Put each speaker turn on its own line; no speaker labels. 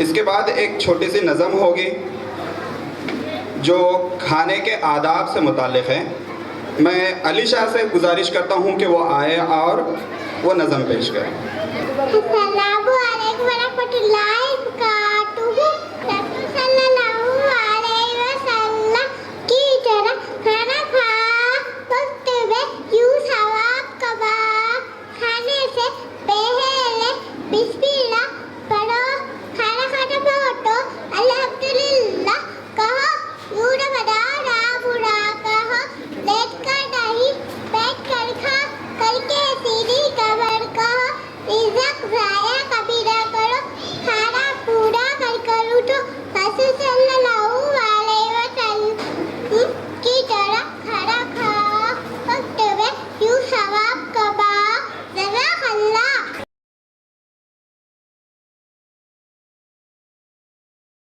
इसके बाद एक छोटी सी नज़म होगी जो खाने के आदाब से मुताल्लिक़ है। मैं अली शाह से गुजारिश करता हूँ कि वो आए और वो नज़म पेश करें।
अस्सलामु अलैकुम व रहमतुल्लाहि